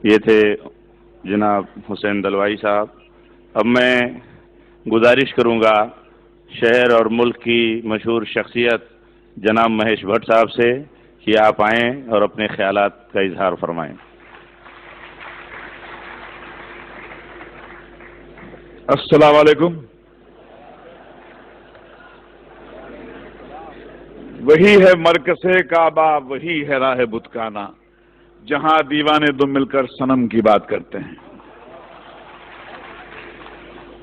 یہ تھے جناب حسین دلوائی صاحب۔ اب میں گزارش کروں گا شہر اور ملک کی مشہور شخصیت جناب مہیش بھٹ صاحب سے کہ آپ آئیں اور اپنے خیالات کا اظہار فرمائیں۔ السلام علیکم۔ وہی ہے مرکز کعبہ، وہی ہے راہ بتکانہ، جہاں دیوانے دم مل کر صنم کی بات کرتے ہیں۔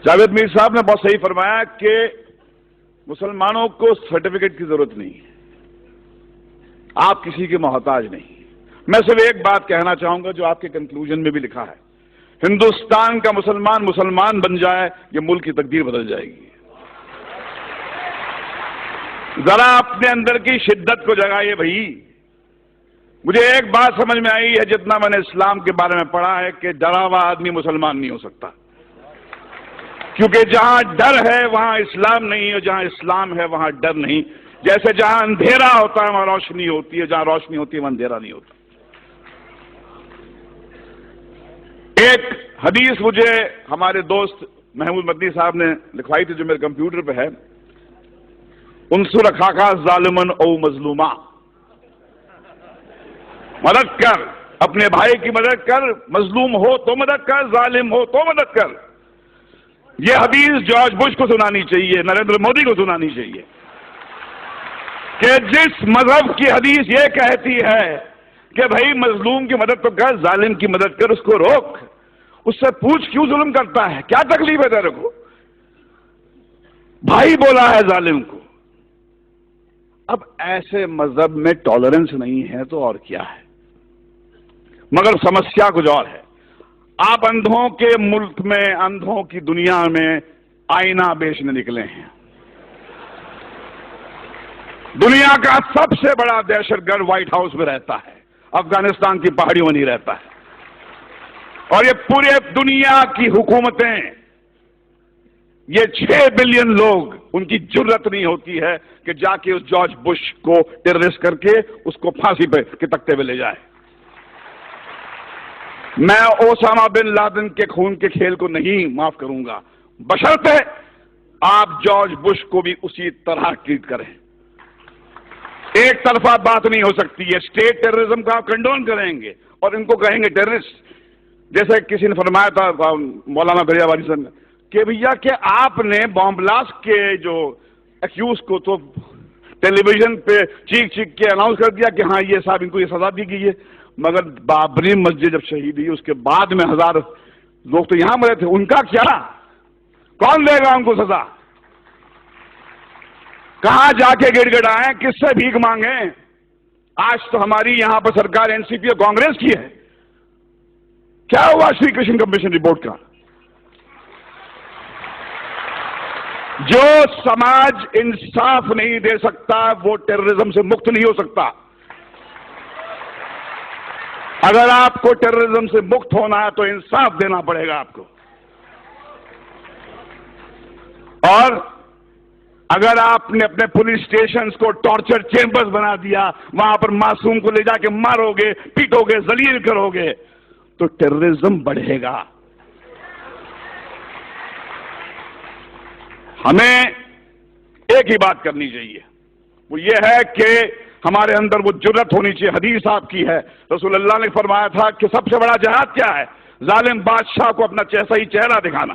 جاوید میر صاحب نے بہت صحیح فرمایا کہ مسلمانوں کو سرٹیفکیٹ کی ضرورت نہیں ہے، آپ کسی کے محتاج نہیں۔ میں صرف ایک بات کہنا چاہوں گا جو آپ کے کنکلوژن میں بھی لکھا ہے، ہندوستان کا مسلمان بن جائے، یہ ملک کی تقدیر بدل جائے گی۔ ذرا اپنے اندر کی شدت کو جگائیے بھائی۔ مجھے ایک بات سمجھ میں آئی ہے جتنا میں نے اسلام کے بارے میں پڑھا ہے کہ ڈرا ہوا آدمی مسلمان نہیں ہو سکتا، کیونکہ جہاں ڈر ہے وہاں اسلام نہیں، اور جہاں اسلام ہے وہاں ڈر نہیں۔ جیسے جہاں اندھیرا ہوتا ہے وہاں روشنی ہوتی ہے، جہاں روشنی ہوتی ہے وہاں اندھیرا نہیں ہوتا۔ ایک حدیث مجھے ہمارے دوست محمود مدنی صاحب نے لکھوائی تھی جو میرے کمپیوٹر پہ ہے، انصر اخاک ظالمن او مظلوما، مدد کر، اپنے بھائی کی مدد کر، مظلوم ہو تو مدد کر، ظالم ہو تو مدد کر۔ یہ حدیث جارج بش کو سنانی چاہیے، نریندر مودی کو سنانی چاہیے کہ جس مذہب کی حدیث یہ کہتی ہے کہ بھائی مظلوم کی مدد تو کر، ظالم کی مدد کر، اس کو روک، اس سے پوچھ کیوں ظلم کرتا ہے، کیا تکلیف ہے تیرے کو؟ بھائی بولا ہے ظالم کو۔ اب ایسے مذہب میں ٹالرنس نہیں ہے تو اور کیا ہے؟ مگر سمسیا کچھ اور ہے۔ آپ اندھوں کے ملک میں، اندھوں کی دنیا میں آئینہ بیچنے نکلے ہیں۔ دنیا کا سب سے بڑا دہشت گرد وائٹ ہاؤس میں رہتا ہے، افغانستان کی پہاڑیوں میں نہیں رہتا ہے، اور یہ پورے دنیا کی حکومتیں، یہ 6 بلین لوگ، ان کی جرت نہیں ہوتی ہے کہ جا کے اس جارج بش کو ٹیررسٹ کر کے اس کو پھانسی پہ کے تختے پہ لے جائے۔ میں اوسامہ بن لادن کے خون کے کھیل کو نہیں معاف کروں گا، بشرطے آپ جارج بش کو بھی اسی طرح ٹریٹ کریں۔ ایک طرفہ بات نہیں ہو سکتی ہے۔ اسٹیٹ ٹیررزم کا آپ کنڈون کریں گے اور ان کو کہیں گے ٹیررسٹ۔ جیسے کسی نے فرمایا تھا مولانا دریا والی صاحب نے کہ بھیا کہ آپ نے بام بلاسٹ کے جو ایکیوز کو تو ٹیلی ویژن پہ چیخ چیخ کے اناؤنس کر دیا کہ ہاں یہ صاحب ان کو یہ سزا دی گئی ہے، مگر بابری مسجد جب شہید ہوئی اس کے بعد میں 1000 لوگ تو یہاں مرے تھے، ان کا کیا؟ کون دے گا ان کو سزا؟ کہاں جا کے گڑ گڑائیں، کس سے بھیک مانگیں؟ آج تو ہماری یہاں پر سرکار این سی پی اور کانگریس کی ہے۔ کیا ہوا شری کرشن کمیشن رپورٹ کا؟ جو سماج انصاف نہیں دے سکتا وہ ٹیررزم سے مکت نہیں ہو سکتا۔ اگر آپ کو ٹیررزم سے مکت ہونا ہے تو انصاف دینا پڑے گا آپ کو، اور اگر آپ نے اپنے پولیس اسٹیشنز کو ٹارچر چیمبرز بنا دیا، وہاں پر معصوم کو لے جا کے مارو گے، پیٹو گے، ذلیل کرو گے، تو ٹیررزم بڑھے گا۔ ہمیں ایک ہی بات کرنی چاہیے، وہ یہ ہے کہ ہمارے اندر وہ جرت ہونی چاہیے۔ حدیث آپ کی ہے، رسول اللہ نے فرمایا تھا کہ سب سے بڑا جہاد کیا ہے؟ ظالم بادشاہ کو اپنا صحیح چہرہ دکھانا۔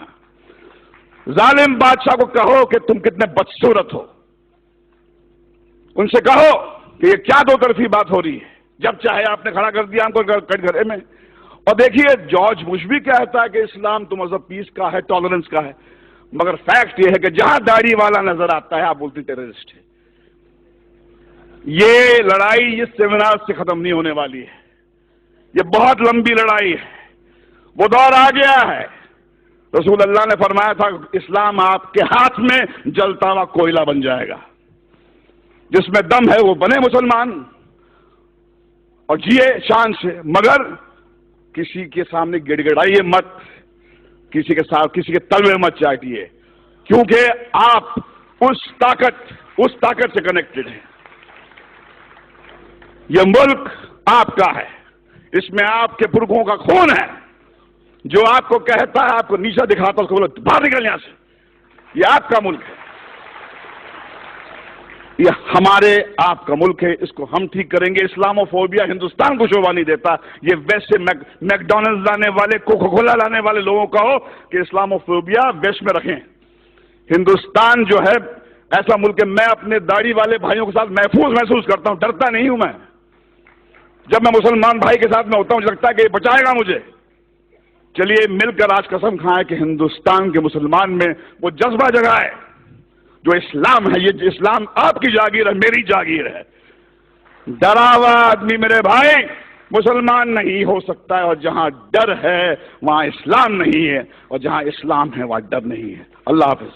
ظالم بادشاہ کو کہو کہ تم کتنے بدصورت ہو، ان سے کہو کہ یہ کیا دو طرفی بات ہو رہی ہے، جب چاہے آپ نے کھڑا کر دیا ہم کو کٹ گھرے میں۔ اور دیکھیے جارج بش بھی کہتا ہے کہ اسلام تو مذہب پیس کا ہے، ٹالرنس کا ہے، مگر فیکٹ یہ ہے کہ جہاں داڑھی والا نظر آتا ہے آپ بولتے ٹیررسٹ ہے۔ یہ لڑائی اس سیمینار سے ختم نہیں ہونے والی ہے، یہ بہت لمبی لڑائی ہے، وہ دور آ گیا ہے۔ رسول اللہ نے فرمایا تھا اسلام آپ کے ہاتھ میں جلتا ہوا کوئلہ بن جائے گا، جس میں دم ہے وہ بنے مسلمان اور جیے شان سے، مگر کسی کے سامنے گڑ گڑائیے مت، کسی کے ساتھ کسی کے تلوے مت چاٹیے، کیونکہ آپ اس طاقت سے کنیکٹڈ ہیں۔ یہ ملک آپ کا ہے، اس میں آپ کے پرکھوں کا خون ہے. جو آپ کو کہتا ہے، آپ کو نیچا دکھاتا ہے، اس کو بولو باہر نکل یہاں سے. یہ آپ کا ملک ہے، یہ ہمارے آپ کا ملک ہے. اس کو ہم ٹھیک کریں گے. اسلاموفوبیا ہندوستان کو شوبھا نہیں دیتا. یہ ویسٹ سے میکڈونلڈ لانے والے، کوکا کولا لانے والے لوگوں کا ہو کہ اسلاموفوبیا ویسٹ میں رکھیں. ہندوستان جو ہے ایسا ملک ہے، میں اپنے داڑھی والے بھائیوں کے ساتھ محفوظ محسوس کرتا ہوں، ڈرتا نہیں ہوں. میں جب میں مسلمان بھائی کے ساتھ میں ہوتا ہوں، مجھے لگتا ہے کہ یہ بچائے گا مجھے. چلیے مل کر آج قسم کھائیں کہ ہندوستان کے مسلمان میں وہ جذبہ جگہ ہے جو اسلام ہے. یہ اسلام آپ کی جاگیر ہے، میری جاگیر ہے. ڈرا ہوا آدمی میرے بھائی مسلمان نہیں ہو سکتا ہے. اور جہاں ڈر ہے وہاں اسلام نہیں ہے، اور جہاں اسلام ہے وہاں ڈر نہیں ہے. اللہ حافظ.